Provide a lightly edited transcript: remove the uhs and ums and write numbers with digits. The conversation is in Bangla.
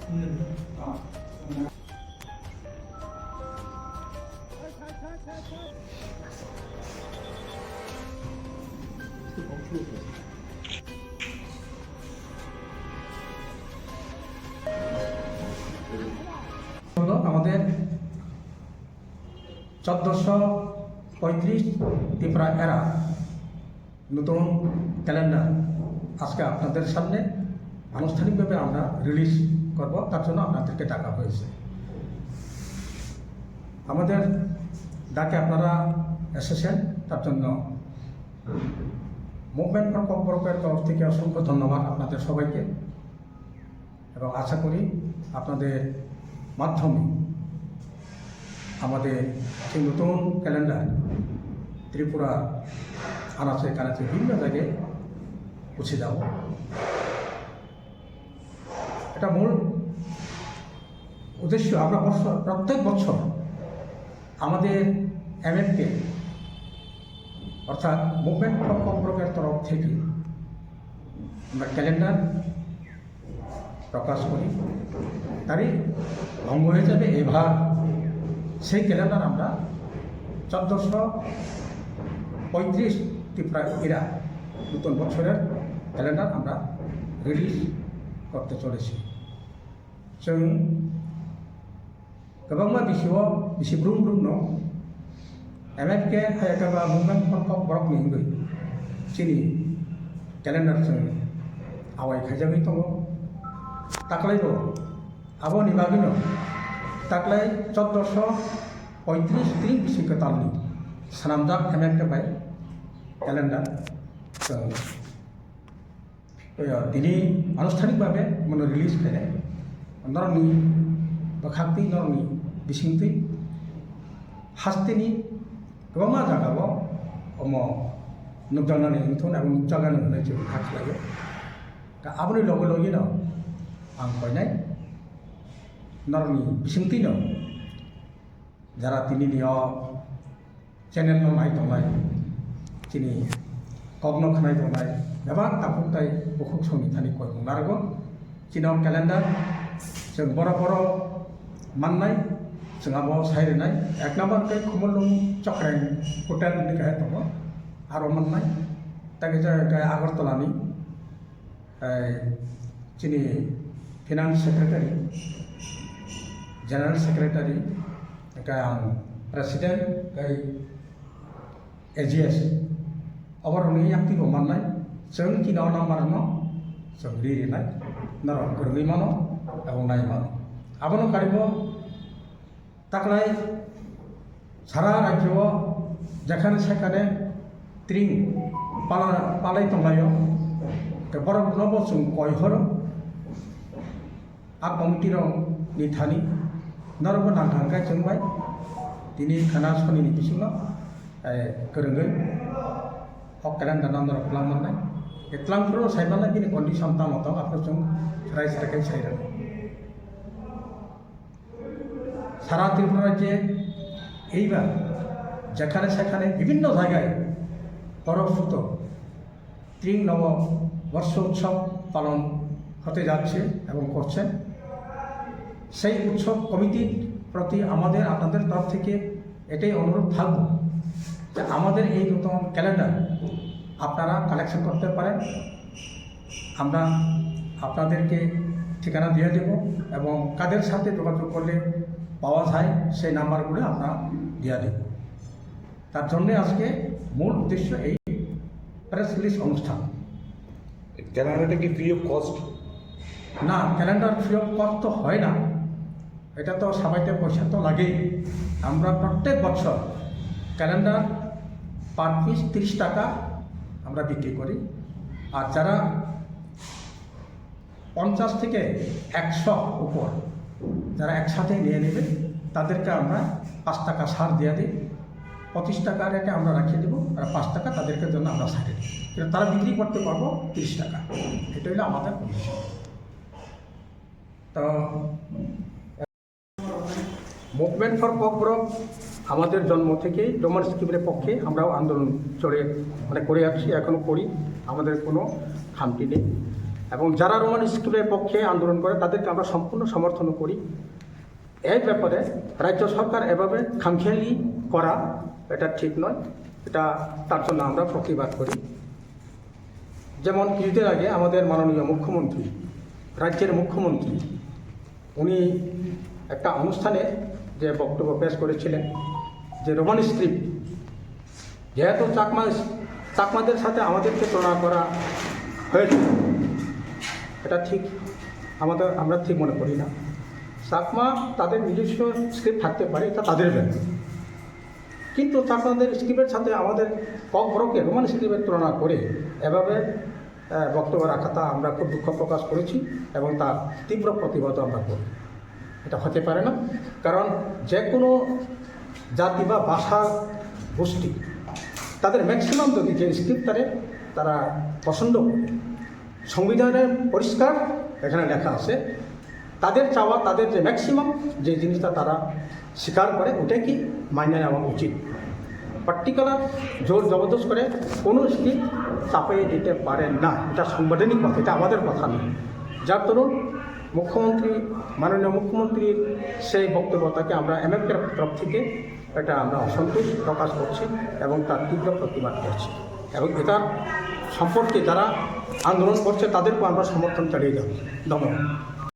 আমাদের 1435 ত্রিপুরা এরা নতুন ক্যালেন্ডার আজকে আপনাদের সামনে আনুষ্ঠানিকভাবে আমরা রিলিজ করব, তার জন্য আপনাদেরকে ডাকা হয়েছে। আমাদের ডাকে আপনারা এসেছেন, তার জন্য মুভমেন্ট ফর ককবরকের তরফ থেকে অসংখ্য ধন্যবাদ আপনাদের সবাইকে, এবং আশা করি আপনাদের মাধ্যমে আমাদের সেই নতুন ক্যালেন্ডার ত্রিপুরা আনাচে কানাচে বিভিন্ন জায়গায় পৌঁছে যাব। এটা মূল উদ্দেশ্য, আমরা প্রত্যেক বছর আমাদের এমএফকে অর্থাৎ মুভমেন্ট ফর ককবরকের তরফ থেকে আমরা ক্যালেন্ডার প্রকাশ করি। তারই ভঙ্গ হয়ে যাবে এবার সেই ক্যালেন্ডার আমরা 1435 ত্রিপুরা এরা নতুন বছরের ক্যালেন্ডার আমরা রিলিজ করতে চলেছি। जों गोबां बिसिआव बिसि ब्रुं ब्रुं दं एमएफके हायाकाबा मुभमेन्ट फर ककबरक निंगै चिनि क्यालेन्डार जों आवगायखाजाबाय दङ। दाख्लैबो आबोनि बागैनो दाख्लै 1435 बिसिखौ तालनि सानामजाक एमएफके बाय क्यालेन्डार जों दिनै आनुষ্ঠাनिकभावे माने रिलिज खायनाय नरनि बखाक्ति नरनि बिसिंति हास्तेनि गोबां जायगायाव नुजानानै नोंथां आं नुजागानो होनाय जों हास्थायो। दा आबोनि लगे लगेनो आं फैनाय नरनि बिसिंतिनो যারা दिनैनियाव चेनेल नायदोंनाय दिनै कग्न खानाय दंनाय गोबां दाफुंथाय बुहुम संबिधाननि कय बुंनारगौ दिनाव क्यालेन्डार जों बर' माननाय जोंहाबो सायरेनाय एक नम्बरके खमलुं चक्रें हटेलनि गाहाय दङ आरो माननाय ताके जायगा आगरतलानि दिनै फिनान्स सेक्रेटारि जेनेरेल सेक्रेटारि आं प्रेसिडेन्ट एजिएस अबरनि एक्टिभ माननाय जों किनाव नाम्बारनो जों रिरिनाय नर गोरलै मानो এবং নাই মানো আবনো কারিব তাকলাই সারা রাজ্য যেখানে সেখানে ত্রিং পালাই দंलायो বড় নব जों কয়হর आ कमिटिर निथानि नरबो नांखांगाय जोंबाय दिनै खोनासनिनि बिसिङाव गोरोङै हक क्यालेन्डार नाम्बार प्लान मोननाय एतलांफोर सायमाला दिनै कन्डिसन दामताव आपनो जों रायजो रायजो सायरा সারা ত্রিপুরা রাজ্যে এইবার যেখানে সেখানে বিভিন্ন জায়গায় পরস্পর ত্রিং নববর্ষ উৎসব পালন হতে যাচ্ছে এবং করছেন। সেই উৎসব কমিটির প্রতি আমাদের আপনাদের তরফ থেকে এটাই অনুরোধ থাকবে যে আমাদের এই নতুন ক্যালেন্ডার আপনারা কালেকশন করতে পারেন। আমরা আপনাদেরকে ঠিকানা দিয়ে দেব এবং কাদের সাথে যোগাযোগ করলে পাওয়া যায় সেই নাম্বারগুলো আমরা দিয়ে দেব। তার জন্যে আজকে মূল উদ্দেশ্য এই প্রেস রিলিজ অনুষ্ঠান। ক্যালেন্ডারটা কি ফ্রি অফ কস্ট? না, ক্যালেন্ডার ফ্রি অফ কস্ট তো হয় না, এটা তো সবাইতে পয়সা তো লাগেই। আমরা প্রত্যেক বছর ক্যালেন্ডার পার পিস 30 টাকা আমরা বিক্রি করি। আর যারা 50 থেকে 100 উপর যারা একসাথে নিয়ে নেবে তাদেরকে আমরা 5 টাকা ছাড় দিয়ে দিই। 25 টাকা রেটে আমরা রাখিয়ে দেবো, আর 5 টাকা তাদেরকে জন্য আমরা ছাড়ে দিই। কিন্তু তারা বিক্রি করতে পারবো 30 টাকা। এটা হলো আমাদের কন্ডিশন। তো মুভমেন্ট ফর ককবরক আমাদের জন্ম থেকেই ডোমার স্কিমের পক্ষে আমরাও আন্দোলন করে আসছি, এখনও করি, আমাদের কোনো খামতি নেই। এবং যারা রোমান স্কুলের পক্ষে আন্দোলন করে তাদেরকে আমরা সম্পূর্ণ সমর্থন করি। এই ব্যাপারে রাজ্য সরকার এভাবে খামখেয়ালি করা এটা ঠিক নয়, এটা তার জন্য আমরা প্রতিবাদ করি। যেমন কিছুদিন আগে আমাদের মাননীয় মুখ্যমন্ত্রী, রাজ্যের মুখ্যমন্ত্রী, উনি একটা অনুষ্ঠানে যে বক্তব্য পেশ করেছিলেন যে রোমান স্ক্রিপ্ট যেহেতু চাকমাদের সাথে আমাদেরকে তুলনা করা হয়েছে, এটা ঠিক আমরা ঠিক মনে করি না। চাকমা তাদের নিজস্ব স্ক্রিপ্ট থাকতে পারে, এটা তাদের ব্যাপার, কিন্তু চাকমাদের স্ক্রিপ্টের সাথে আমাদের বড়কে রোমান স্ক্রিপ্টের তুলনা করে এভাবে বক্তব্য রাখাটা আমরা খুব দুঃখ প্রকাশ করেছি এবং তার তীব্র প্রতিবাদও আমরা করি। এটা হতে পারে না, কারণ যে কোনো জাতি বা ভাষা গোষ্ঠী তাদের ম্যাক্সিমাম যদি যে স্ক্রিপ্টারে তারা পছন্দ করে, সংবিধানে পরিষ্কার এখানে লেখা আছে, তাদের চাওয়া, তাদের যে ম্যাক্সিমাম যে জিনিসটা তারা স্বীকার করে ওটাই কি মাইনে নেওয়া উচিত। পার্টিকুলার জোর জবরদস্ত করে কোনো স্ক্রিপ্ট চাপিয়ে দিতে পারেন না, এটা সাংবিধানিক কথা, এটা আমাদের কথা নয়। যার দরুন মুখ্যমন্ত্রী, মাননীয় মুখ্যমন্ত্রীর সেই বক্তব্যটাকে আমরা এমএফের তরফ থেকে এটা আমরা অসন্তোষ প্রকাশ করছি এবং তার তীব্র প্রতিবাদ করছি, এবং এটার সম্পর্কে যারা আন্দোলন করছে তাদেরকেও আমরা সমর্থন চালিয়ে যাব। ধন্যবাদ।